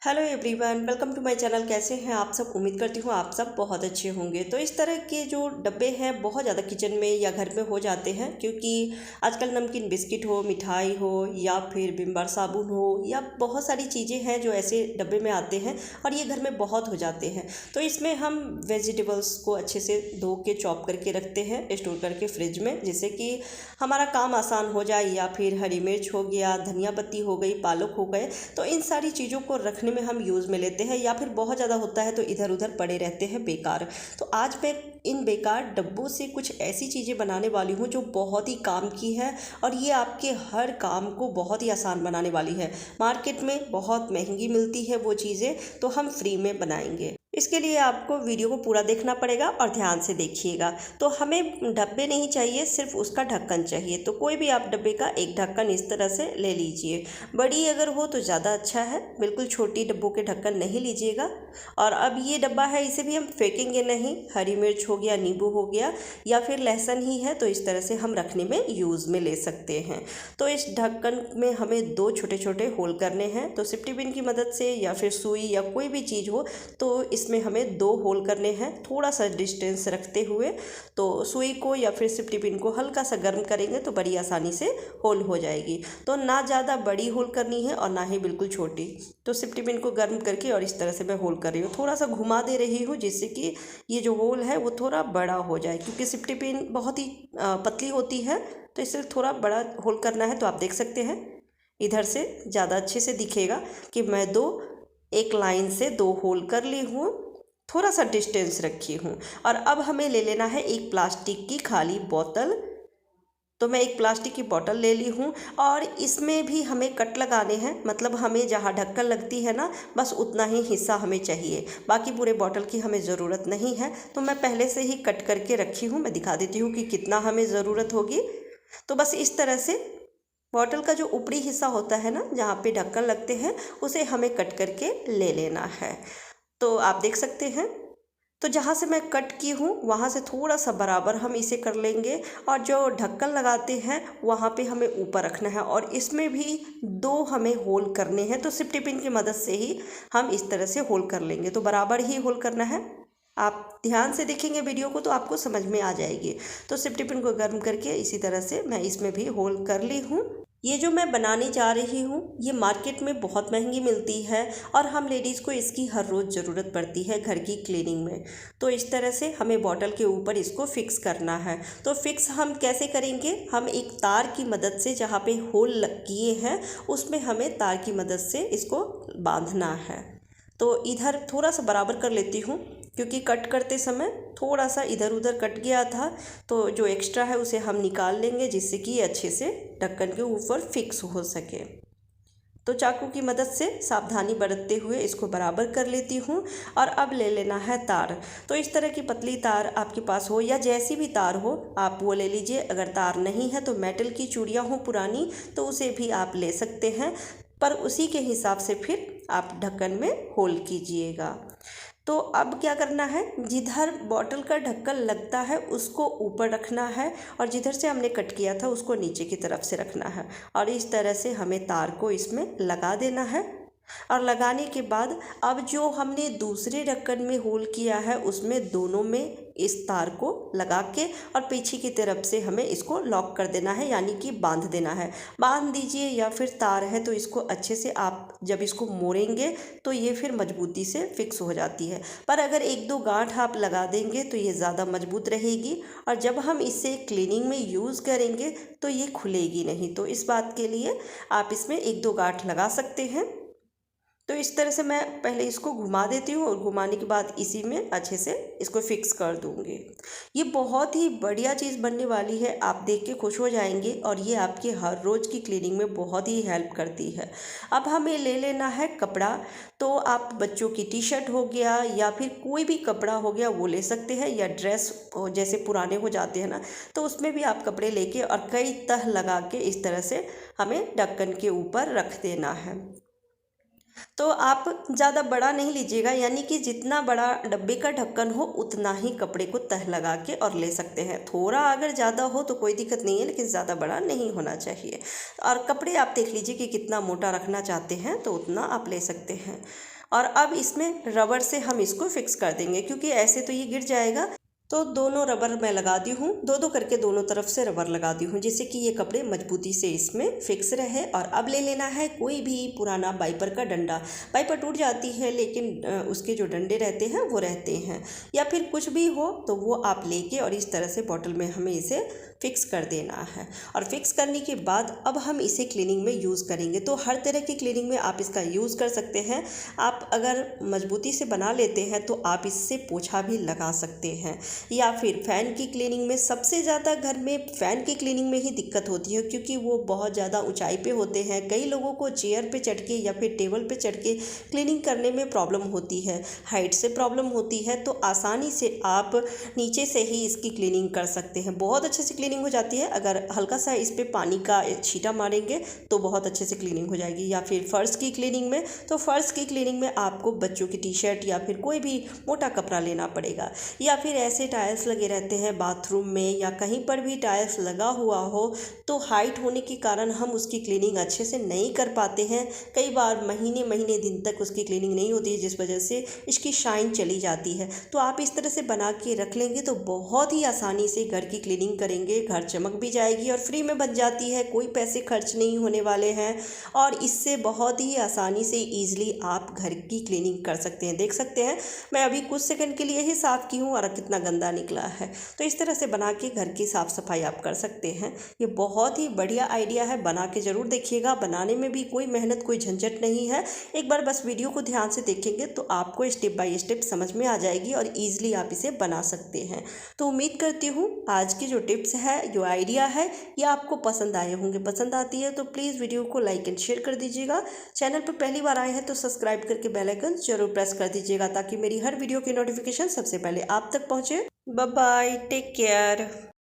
Hello everyone, welcome to my channel. कैसे हैं आप सब? उम्मीद करती हूँ आप सब बहुत अच्छे होंगे। तो इस तरह के जो डब्बे हैं बहुत ज़्यादा किचन में या घर में हो जाते हैं, क्योंकि आजकल नमकीन बिस्किट हो, मिठाई हो या फिर विम बार साबुन हो या बहुत सारी चीज़ें हैं जो ऐसे डब्बे में आते हैं और ये घर में बहुत हो जाते हैं। तो इसमें हम वेजिटेबल्स को अच्छे से धो के चॉप करके रखते हैं स्टोर करके फ्रिज में, जिससे कि हमारा काम आसान हो जाए। या फिर हरी मिर्च हो गया, धनिया पत्ती हो गई, पालक हो गए, तो इन सारी चीज़ों को रखने में हम यूज़ में लेते हैं। या फिर बहुत ज़्यादा होता है तो इधर उधर पड़े रहते हैं बेकार। तो आज मैं इन बेकार डब्बों से कुछ ऐसी चीज़ें बनाने वाली हूँ जो बहुत ही काम की है और ये आपके हर काम को बहुत ही आसान बनाने वाली है। मार्केट में बहुत महंगी मिलती है वो चीज़ें, तो हम फ्री में बनाएंगे। इसके लिए आपको वीडियो को पूरा देखना पड़ेगा और ध्यान से देखिएगा। तो हमें डब्बे नहीं चाहिए, सिर्फ उसका ढक्कन चाहिए। तो कोई भी आप डब्बे का एक ढक्कन इस तरह से ले लीजिए। बड़ी अगर हो तो ज़्यादा अच्छा है, बिल्कुल छोटी डब्बों के ढक्कन नहीं लीजिएगा। और अब ये डब्बा है, इसे भी हम फेंकेंगे नहीं। हरी मिर्च हो गया, नींबू हो गया या फिर लहसुन ही है, तो इस तरह से हम रखने में यूज़ में ले सकते हैं। तो इस ढक्कन में हमें दो छोटे छोटे होल करने हैं। तो सेफ्टी पिन की मदद से या फिर सुई या कोई भी चीज़ हो तो इसमें हमें दो होल करने हैं, थोड़ा सा डिस्टेंस रखते हुए। तो सुई को या फिर सेफ्टी पिन को हल्का सा गर्म करेंगे तो बड़ी आसानी से होल हो जाएगी। तो ना ज़्यादा बड़ी होल करनी है और ना ही बिल्कुल छोटी। तो सेफ्टी पिन को गर्म करके और इस तरह से मैं होल कर रही हूँ, थोड़ा सा घुमा दे रही हूँ जिससे कि ये जो होल है वो थोड़ा बड़ा हो जाए, क्योंकि सेफ्टी पिन बहुत ही पतली होती है। तो इससे थोड़ा बड़ा होल करना है। तो आप देख सकते हैं इधर से ज़्यादा अच्छे से दिखेगा कि मैं एक लाइन से दो होल कर ली हूँ, थोड़ा सा डिस्टेंस रखी हूँ। और अब हमें ले लेना है एक प्लास्टिक की खाली बोतल। तो मैं एक प्लास्टिक की बोतल ले ली हूँ और इसमें भी हमें कट लगाने हैं। मतलब हमें जहाँ ढक्कन लगती है ना, बस उतना ही हिस्सा हमें चाहिए, बाकी पूरे बोतल की हमें ज़रूरत नहीं है। तो मैं पहले से ही कट करके रखी हूँ। मैं दिखा देती हूँ कि कितना हमें ज़रूरत होगी। तो बस इस तरह से बॉटल का जो ऊपरी हिस्सा होता है ना, जहाँ पे ढक्कन लगते हैं, उसे हमें कट करके ले लेना है। तो आप देख सकते हैं, तो जहाँ से मैं कट की हूँ वहाँ से थोड़ा सा बराबर हम इसे कर लेंगे। और जो ढक्कन लगाते हैं वहाँ पे हमें ऊपर रखना है और इसमें भी दो हमें होल करने हैं। तो सेफ्टी पिन की मदद से ही हम इस तरह से होल कर लेंगे। तो बराबर ही होल करना है। आप ध्यान से देखेंगे वीडियो को तो आपको समझ में आ जाएगी। तो सेफ्टी पिन को गर्म करके इसी तरह से मैं इसमें भी होल कर ली हूँ। ये जो मैं बनाने जा रही हूँ ये मार्केट में बहुत महंगी मिलती है और हम लेडीज़ को इसकी हर रोज़ ज़रूरत पड़ती है घर की क्लीनिंग में। तो इस तरह से हमें बॉटल के ऊपर इसको फिक्स करना है। तो फिक्स हम कैसे करेंगे? हम एक तार की मदद से, जहाँ पे होल किए हैं उसमें हमें तार की मदद से इसको बांधना है। तो इधर थोड़ा सा बराबर कर लेती हूँ, क्योंकि कट करते समय थोड़ा सा इधर उधर कट गया था। तो जो एक्स्ट्रा है उसे हम निकाल लेंगे, जिससे कि ये अच्छे से ढक्कन के ऊपर फिक्स हो सके। तो चाकू की मदद से सावधानी बरतते हुए इसको बराबर कर लेती हूँ। और अब ले लेना है तार। तो इस तरह की पतली तार आपके पास हो या जैसी भी तार हो आप वो ले लीजिए। अगर तार नहीं है तो मेटल की चूड़ियाँ हो पुरानी, तो उसे भी आप ले सकते हैं, पर उसी के हिसाब से फिर आप ढक्कन में होल कीजिएगा। तो अब क्या करना है, जिधर बॉटल का ढक्कन लगता है उसको ऊपर रखना है और जिधर से हमने कट किया था उसको नीचे की तरफ से रखना है। और इस तरह से हमें तार को इसमें लगा देना है। और लगाने के बाद अब जो हमने दूसरे ढक्कन में होल किया है उसमें दोनों में इस तार को लगा के और पीछे की तरफ से हमें इसको लॉक कर देना है, यानी कि बांध देना है। बांध दीजिए, या फिर तार है तो इसको अच्छे से आप जब इसको मोड़ेंगे तो ये फिर मजबूती से फिक्स हो जाती है। पर अगर एक दो गांठ आप लगा देंगे तो ये ज़्यादा मजबूत रहेगी और जब हम इसे क्लीनिंग में यूज़ करेंगे तो ये खुलेगी नहीं। तो इस बात के लिए आप इसमें एक दो गांठ लगा सकते हैं। तो इस तरह से मैं पहले इसको घुमा देती हूँ और घुमाने के बाद इसी में अच्छे से इसको फिक्स कर दूँगी। ये बहुत ही बढ़िया चीज़ बनने वाली है, आप देख के खुश हो जाएंगे और ये आपकी हर रोज़ की क्लीनिंग में बहुत ही हेल्प करती है। अब हमें ले लेना है कपड़ा। तो आप बच्चों की टी शर्ट हो गया या फिर कोई भी कपड़ा हो गया वो ले सकते हैं, या ड्रेस जैसे पुराने हो जाते हैं ना, तो उसमें भी आप कपड़े लेके और कई तह लगा के इस तरह से हमें ढक्कन के ऊपर रख देना है। तो आप ज़्यादा बड़ा नहीं लीजिएगा, यानी कि जितना बड़ा डब्बे का ढक्कन हो उतना ही कपड़े को तह लगा के और ले सकते हैं। थोड़ा अगर ज़्यादा हो तो कोई दिक्कत नहीं है, लेकिन ज़्यादा बड़ा नहीं होना चाहिए। और कपड़े आप देख लीजिए कि कितना मोटा रखना चाहते हैं तो उतना आप ले सकते हैं। और अब इसमें रबर से हम इसको फिक्स कर देंगे, क्योंकि ऐसे तो ये गिर जाएगा। तो दोनों रबर मैं लगा दी हूँ, दो दो करके दोनों तरफ से रबर लगा दी हूँ, जिससे कि ये कपड़े मजबूती से इसमें फिक्स रहे। और अब ले लेना है कोई भी पुराना वाइपर का डंडा। वाइपर टूट जाती है लेकिन उसके जो डंडे रहते हैं वो रहते हैं, या फिर कुछ भी हो तो वो आप लेके और इस तरह से बॉटल में हमें इसे फिक्स कर देना है। और फिक्स करने के बाद अब हम इसे क्लीनिंग में यूज़ करेंगे। तो हर तरह की क्लीनिंग में आप इसका यूज़ कर सकते हैं। आप अगर मजबूती से बना लेते हैं तो आप इससे पोछा भी लगा सकते हैं, या फिर फ़ैन की क्लीनिंग में। सबसे ज़्यादा घर में फ़ैन की क्लीनिंग में ही दिक्कत होती है, क्योंकि वो बहुत ज़्यादा ऊंचाई पे होते हैं। कई लोगों को चेयर पे चढ़ के या फिर टेबल पे चढ़ के क्लीनिंग करने में प्रॉब्लम होती है, हाइट से प्रॉब्लम होती है। तो आसानी से आप नीचे से ही इसकी क्लीनिंग कर सकते हैं, बहुत अच्छे से क्लीनिंग हो जाती है। अगर हल्का सा इस पर पानी का छींटा मारेंगे तो बहुत अच्छे से क्लीनिंग हो जाएगी। या फिर फ़र्श की क्लीनिंग में, तो फ़र्श की क्लीनिंग में आपको बच्चों की टी शर्ट या फिर कोई भी मोटा कपड़ा लेना पड़ेगा। या फिर ऐसे टाइल्स लगे रहते हैं बाथरूम में या कहीं पर भी टाइल्स लगा हुआ हो, तो हाइट होने के कारण हम उसकी क्लीनिंग अच्छे से नहीं कर पाते हैं। कई बार महीने महीने दिन तक उसकी क्लीनिंग नहीं होती है, जिस वजह से इसकी शाइन चली जाती है। तो आप इस तरह से बना के रख लेंगे तो बहुत ही आसानी से घर की क्लीनिंग करेंगे, घर चमक भी जाएगी और फ्री में बन जाती है, कोई पैसे खर्च नहीं होने वाले हैं। और इससे बहुत ही आसानी से ईजिली आप घर की क्लीनिंग कर सकते हैं। देख सकते हैं मैं अभी कुछ सेकंड के लिए ही साफ़ की हूँ और कितना गंदा निकला है। तो इस तरह से बना के घर की साफ़ सफाई आप कर सकते हैं। ये बहुत ही बढ़िया आइडिया है, बना के ज़रूर देखिएगा। बनाने में भी कोई मेहनत, कोई झंझट नहीं है। एक बार बस वीडियो को ध्यान से देखेंगे तो आपको स्टेप बाय स्टेप समझ में आ जाएगी और ईजिली आप इसे बना सकते हैं। तो उम्मीद करती हूँ आज की जो टिप्स है, जो आइडिया है, ये आपको पसंद आए होंगे। पसंद आती है तो प्लीज़ वीडियो को लाइक एंड शेयर कर दीजिएगा। चैनल पर पहली बार आए हैं तो सब्सक्राइब करके बेल आइकन जरूर प्रेस कर दीजिएगा, ताकि मेरी हर वीडियो की नोटिफिकेशन सबसे पहले आप तक पहुँचे। Bye bye, take care.